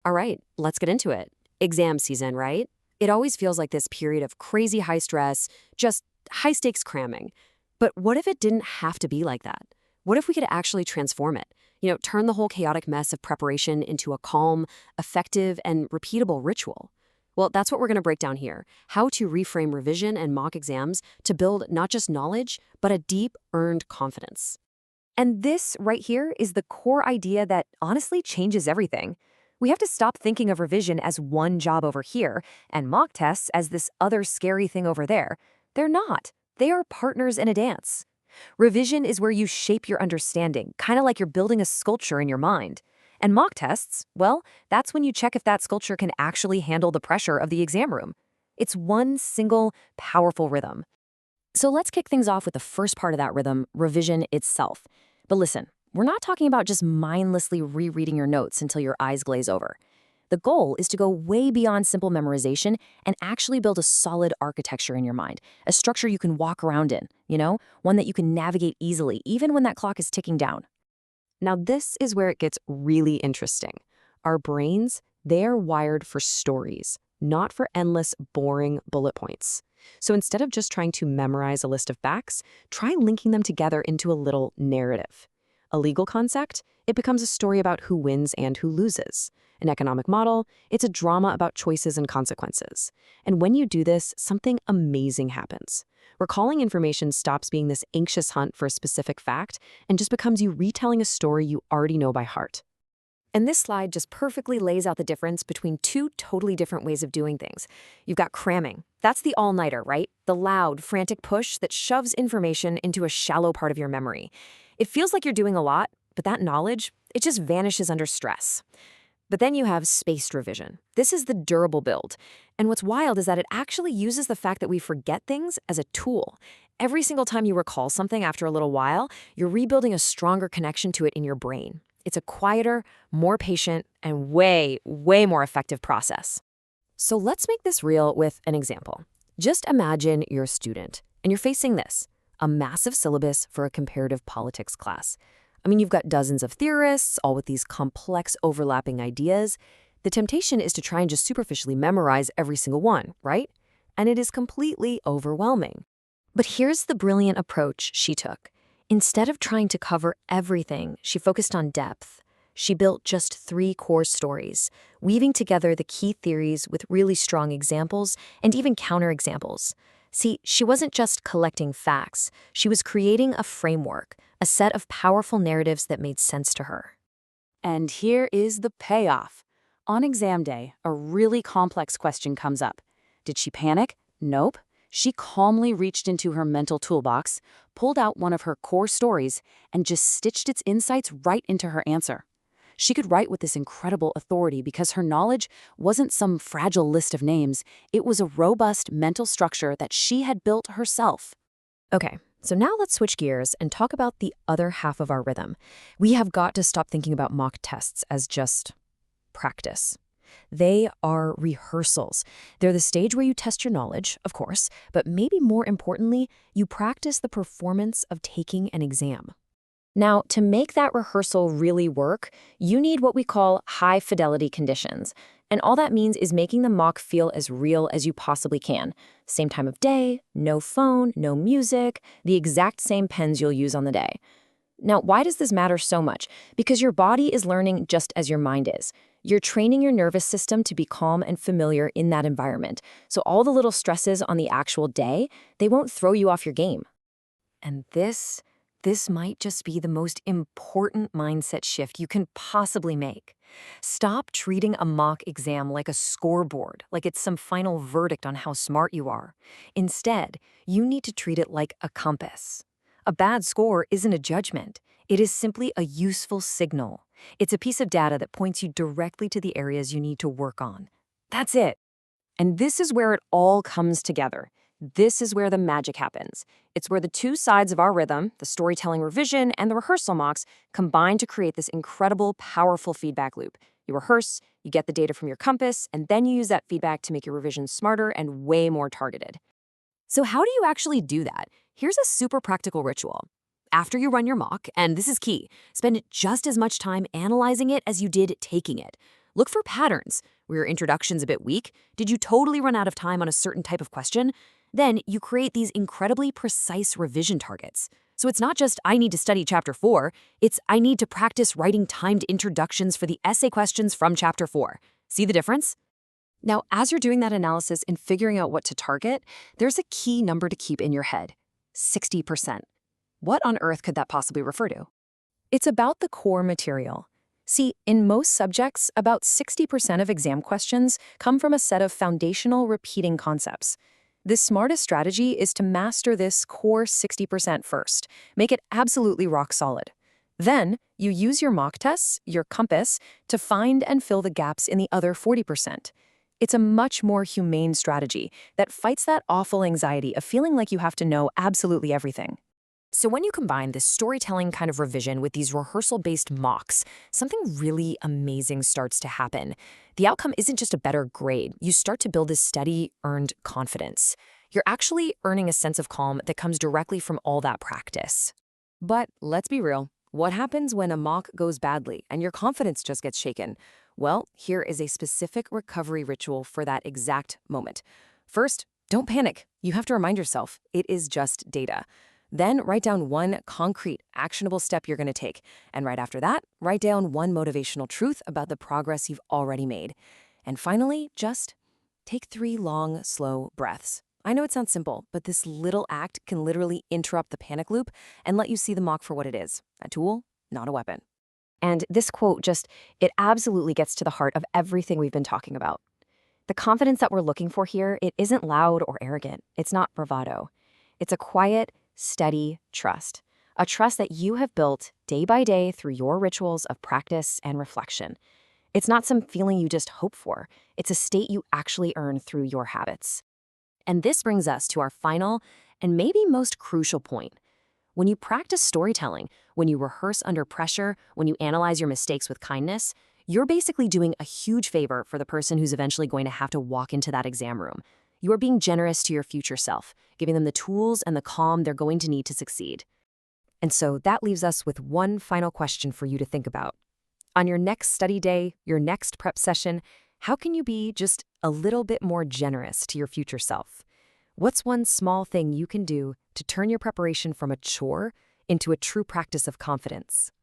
All right, let's get into it. Exam season, right? It always feels like this period of crazy high stress, just high stakes cramming. But what if it didn't have to be like that? What if we could actually transform it? Turn the whole chaotic mess of preparation into a calm, effective, and repeatable ritual. Well, that's what we're going to break down here. How to reframe revision and mock exams to build not just knowledge, but a deep, earned confidence. And this right here is the core idea that honestly changes everything. We have to stop thinking of revision as one job over here and mock tests as this other scary thing over there. They're not. They are partners in a dance. Revision is where you shape your understanding, kind of like you're building a sculpture in your mind. And mock tests, well, that's when you check if that sculpture can actually handle the pressure of the exam room. It's one single, powerful rhythm. So let's kick things off with the first part of that rhythm, revision itself. But listen, we're not talking about just mindlessly rereading your notes until your eyes glaze over. The goal is to go way beyond simple memorization and actually build a solid architecture in your mind, a structure you can walk around in, one that you can navigate easily, even when that clock is ticking down. Now, this is where it gets really interesting. Our brains, they're wired for stories, not for endless, boring bullet points. So instead of just trying to memorize a list of facts, try linking them together into a little narrative. A legal concept, it becomes a story about who wins and who loses. An economic model, it's a drama about choices and consequences. And when you do this, something amazing happens. Recalling information stops being this anxious hunt for a specific fact and just becomes you retelling a story you already know by heart. And this slide just perfectly lays out the difference between two totally different ways of doing things. You've got cramming. That's the all-nighter, right? The loud, frantic push that shoves information into a shallow part of your memory. It feels like you're doing a lot, but that knowledge, it just vanishes under stress. But then you have spaced revision. This is the durable build. And what's wild is that it actually uses the fact that we forget things as a tool. Every single time you recall something after a little while, you're rebuilding a stronger connection to it in your brain. It's a quieter, more patient, and way, way more effective process. So let's make this real with an example. Just imagine you're a student, and you're facing this, a massive syllabus for a comparative politics class. You've got dozens of theorists, all with these complex overlapping ideas. The temptation is to try and just superficially memorize every single one, right? And it is completely overwhelming. But here's the brilliant approach she took. Instead of trying to cover everything, she focused on depth. She built just 3 core stories, weaving together the key theories with really strong examples and even counterexamples. See, she wasn't just collecting facts. She was creating a framework, a set of powerful narratives that made sense to her. And here is the payoff. On exam day, a really complex question comes up. Did she panic? Nope. She calmly reached into her mental toolbox, pulled out one of her core stories, and just stitched its insights right into her answer. She could write with this incredible authority because her knowledge wasn't some fragile list of names. It was a robust mental structure that she had built herself. Okay, so now let's switch gears and talk about the other half of our rhythm. We have got to stop thinking about mock tests as just practice. They are rehearsals. They're the stage where you test your knowledge, of course, but maybe more importantly, you practice the performance of taking an exam. Now, to make that rehearsal really work, you need what we call high-fidelity conditions. And all that means is making the mock feel as real as you possibly can. Same time of day, no phone, no music, the exact same pens you'll use on the day. Now, why does this matter so much? Because your body is learning just as your mind is. You're training your nervous system to be calm and familiar in that environment. So all the little stresses on the actual day, they won't throw you off your game. And this might just be the most important mindset shift you can possibly make. Stop treating a mock exam like a scoreboard, like it's some final verdict on how smart you are. Instead, you need to treat it like a compass. A bad score isn't a judgment. It is simply a useful signal. It's a piece of data that points you directly to the areas you need to work on. That's it. And this is where it all comes together. This is where the magic happens. It's where the two sides of our rhythm, the storytelling revision and the rehearsal mocks, combine to create this incredible, powerful feedback loop. You rehearse, you get the data from your compass, and then you use that feedback to make your revision smarter and way more targeted. So how do you actually do that? Here's a super practical ritual. After you run your mock, and this is key, spend just as much time analyzing it as you did taking it. Look for patterns. Were your introductions a bit weak? Did you totally run out of time on a certain type of question? Then you create these incredibly precise revision targets. So it's not just, I need to study Chapter 4, it's, I need to practice writing timed introductions for the essay questions from Chapter 4. See the difference? Now, as you're doing that analysis and figuring out what to target, there's a key number to keep in your head: 60%. What on earth could that possibly refer to? It's about the core material. See, in most subjects, about 60% of exam questions come from a set of foundational repeating concepts. The smartest strategy is to master this core 60% first. Make it absolutely rock solid. Then, you use your mock tests, your compass, to find and fill the gaps in the other 40%. It's a much more humane strategy that fights that awful anxiety of feeling like you have to know absolutely everything. So when you combine this storytelling kind of revision with these rehearsal-based mocks, something really amazing starts to happen. The outcome isn't just a better grade. You start to build this steady, earned confidence. You're actually earning a sense of calm that comes directly from all that practice. But let's be real. What happens when a mock goes badly and your confidence just gets shaken? Well, here is a specific recovery ritual for that exact moment. First, don't panic. You have to remind yourself, it is just data. Then write down one concrete, actionable step you're going to take. And right after that, write down one motivational truth about the progress you've already made. And finally, just take 3 long, slow breaths. I know it sounds simple, but this little act can literally interrupt the panic loop and let you see the mock for what it is: a tool, not a weapon. And this quote it absolutely gets to the heart of everything we've been talking about. The confidence that we're looking for here, it isn't loud or arrogant. It's not bravado. It's a quiet, steady trust. A trust that you have built day by day through your rituals of practice and reflection. It's not some feeling you just hope for. It's a state you actually earn through your habits. And this brings us to our final and maybe most crucial point. When you practice storytelling, when you rehearse under pressure, when you analyze your mistakes with kindness, you're basically doing a huge favor for the person who's eventually going to have to walk into that exam room. You are being generous to your future self, giving them the tools and the calm they're going to need to succeed. And so that leaves us with one final question for you to think about. On your next study day, your next prep session, how can you be just a little bit more generous to your future self? What's one small thing you can do to turn your preparation from a chore into a true practice of confidence?